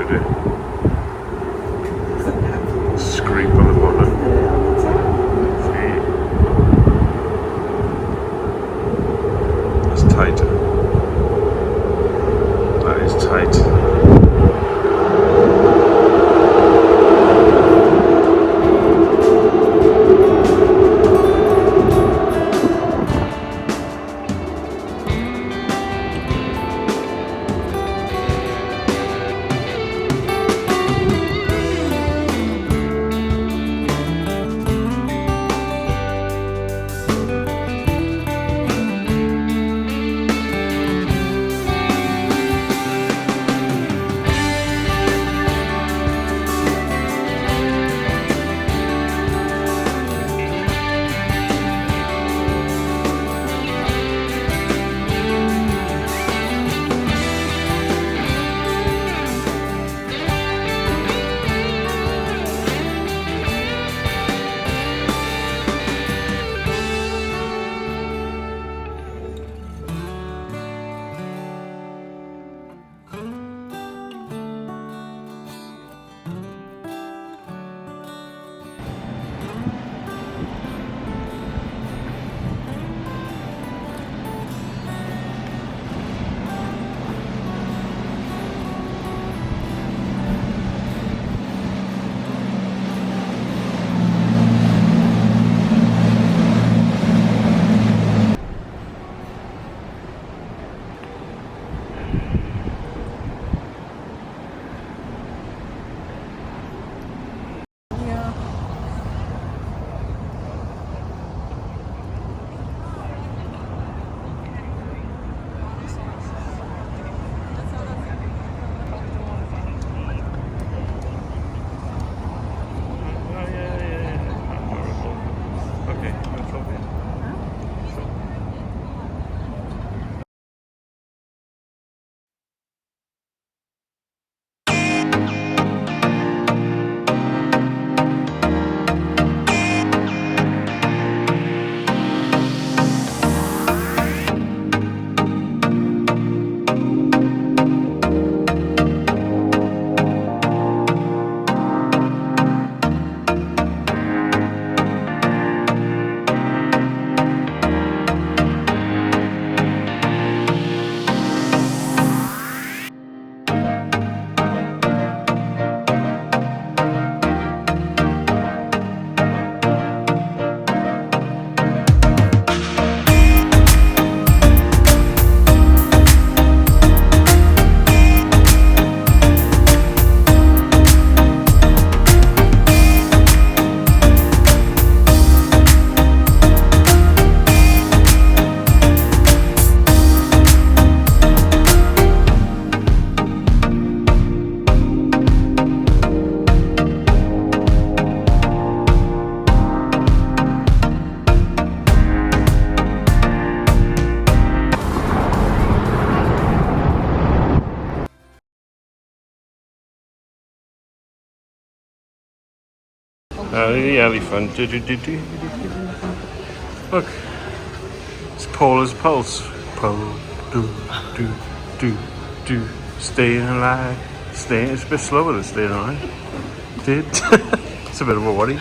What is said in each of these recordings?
did it? Scrape on the bottom. See? That's tighter. That is tight. The elephant. Look, it's Paula's pulse. Paul, do, staying alive. It's a bit slower than staying alive. It's a bit of a worry.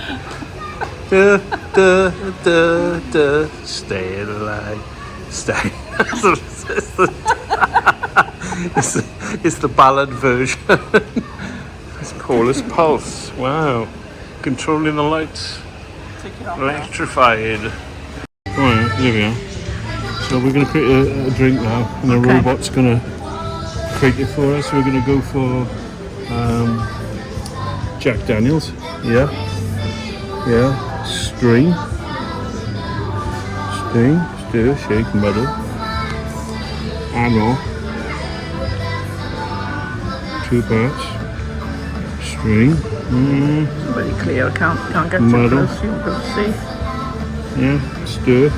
Staying alive. Stay. It's the ballad version. It's Paula's pulse. Wow. Controlling the lights. Electrified. Alright, here we are. So we're going to create a drink now, and the robot's going to create it for us. We're going to go for Jack Daniels. Yeah. String, stir, shake, muddle. Ammo. 2 parts. String. Very clear, can't get too Muddle. close, you won't be able to see. Yeah, stir.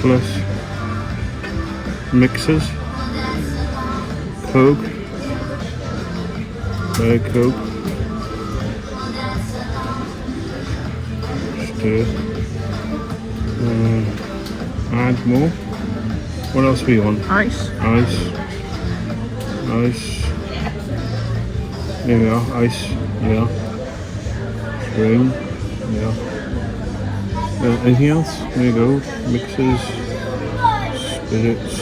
Plus mixers. Coke. Coke. Stir. Add more. What else do you want? Ice. Ice. Ice. There we are. Ice. Yeah. Spring. Yeah. Anything else? There you go. Mixers. Spirits.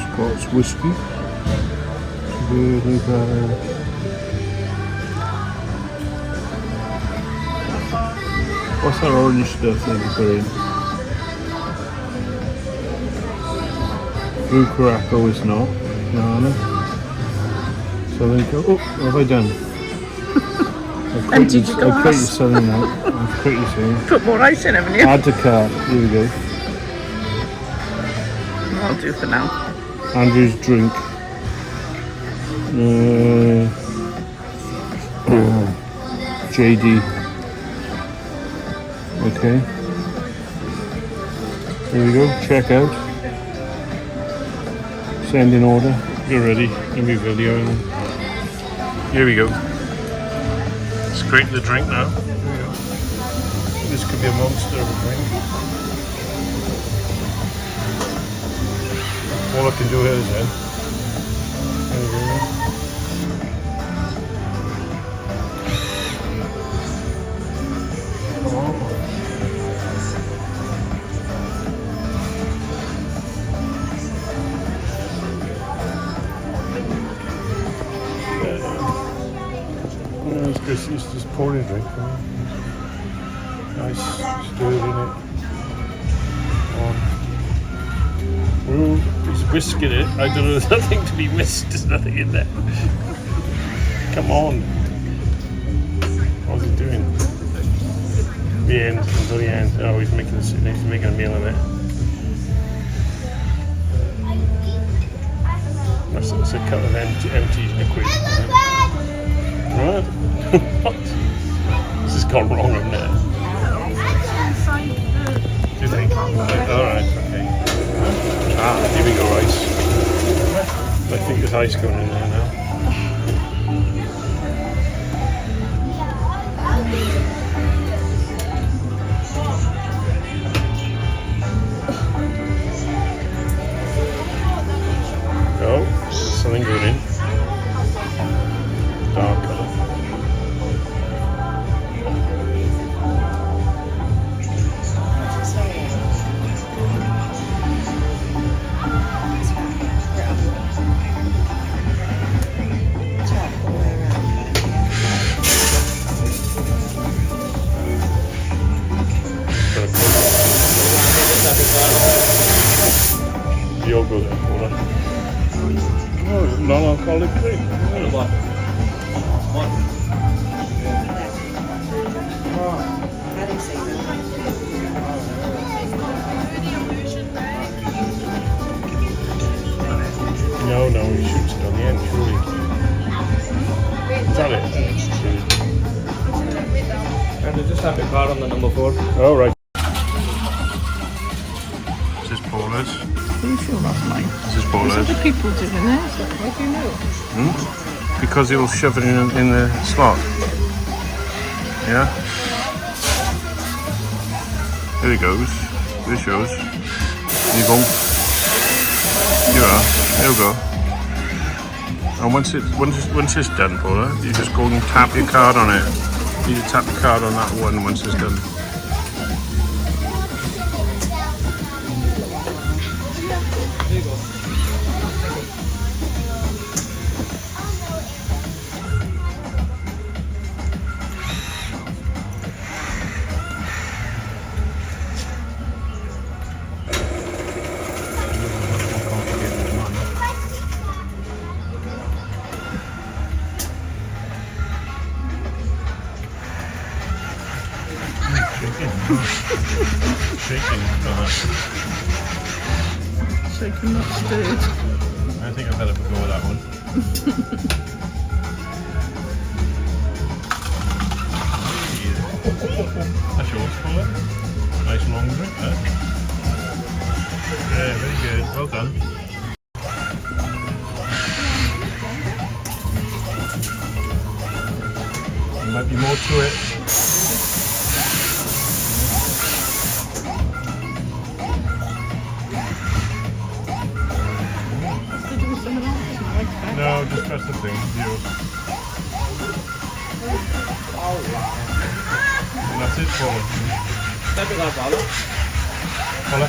Scotch whiskey. What's that orange stuff that you put in? Blue Caraco is not. Banana. Southern Co. Oh, what have I done? Emptied your I've created glass. Southern now. I've created something. Put more ice in, haven't you? Add to cart. Here we go. I'll do for now. Andrew's drink. JD. Okay. There we go. Check out. Send in order. You're ready. Let me video. Here we go. Scrape the drink now. Here we go. This could be a monster of a drink. All I can do here is then. There we go. Come on. It's just pouring drink. Nice stir in it. Ooh, he's whisking it. I don't know, there's nothing to be whisked, there's nothing in there. Come on. What's he doing? The end, until the end. Oh, he's making a meal of it. That's a couple of empty liquid. What? What? This has gone wrong, hasn't it? Do you think? Alright, okay. Ah, here we go, ice. I think there's ice going in there now. Oh, something going in. Dark colour. Yogurt and cola. Oh, non-alcoholic drink. No, he shoots it on the end, surely. Is that it? And they just have a card on the number 4. Oh, right. This is Paula's. Are you sure that's mine? This is There's Paula's. other people doing this. How do you know? Because he'll shove it in the slot. Yeah? Here he goes. Here he shows. Here you go. Here you are. There we go. And once it's done, Paula, you just go and tap your card on it. You just tap the card on that one once it's done. Shaking. Shaken, not stirred. I think I've had a go with that one. That's yours, Paula. Nice long drink there. Yeah, very good. Well done. There might be more to it. That's it, Paul. Tapi nggak Paolo. Paula,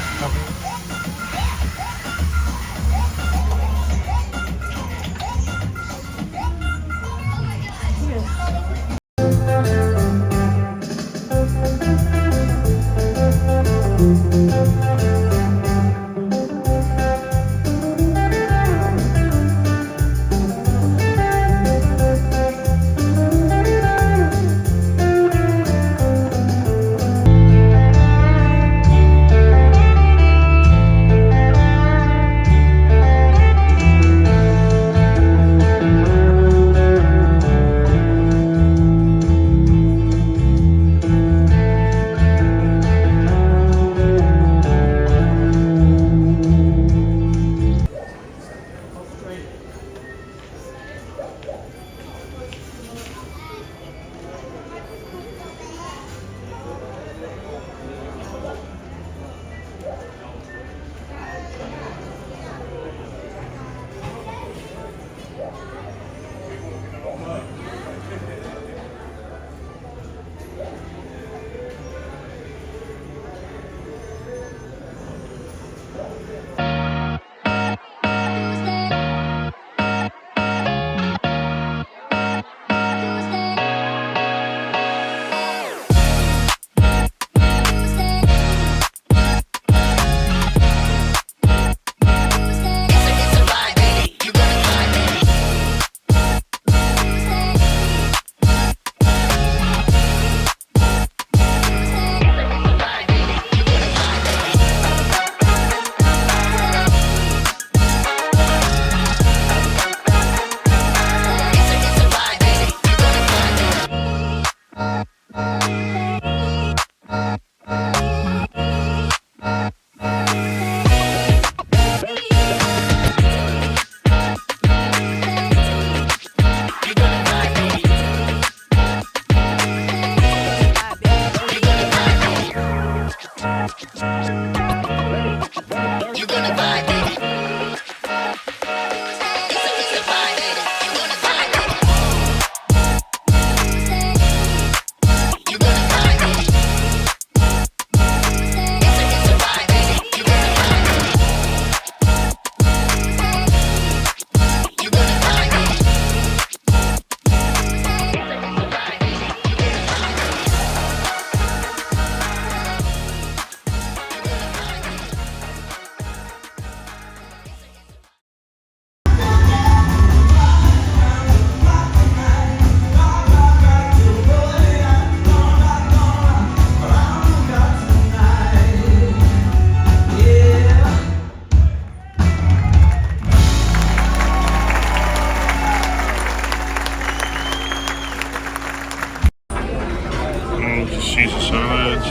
Caesar salad.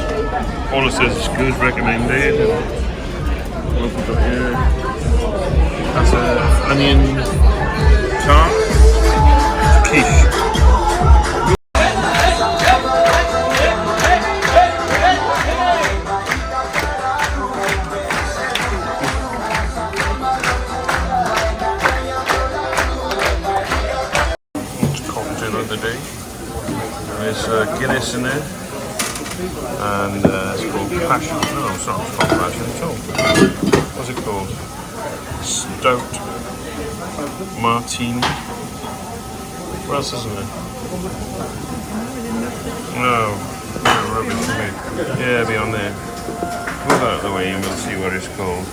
Paula says it's good, recommended. What have we got here? That's an onion tart. Quiche. Cocktail of the day. There's Guinness in there. And it's called Passion. No, it's not called Passion at all. What's it called? Stout Martini. What else isn't there? No, rubbish to me. Yeah, it'll be on there. Move out of the way and we'll see what it's called.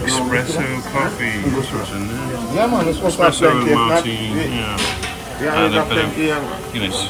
Espresso coffee. That's what's in there. Yeah, man, it's what's Espresso and Martini. Yeah. And a bit of Guinness.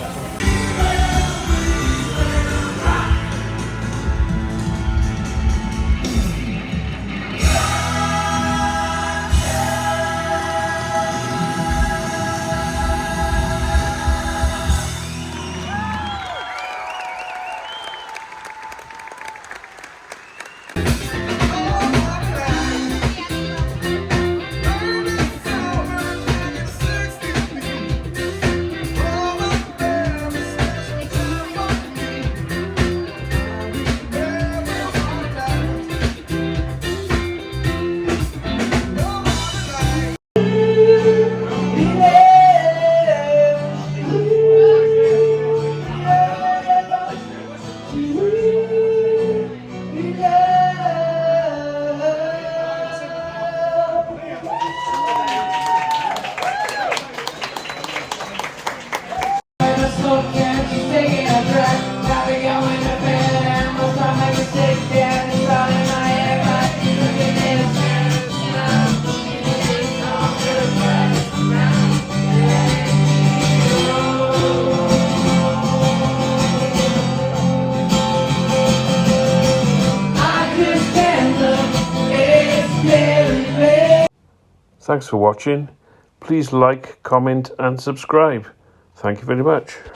Thanks for watching. Please like, comment and subscribe. Thank you very much.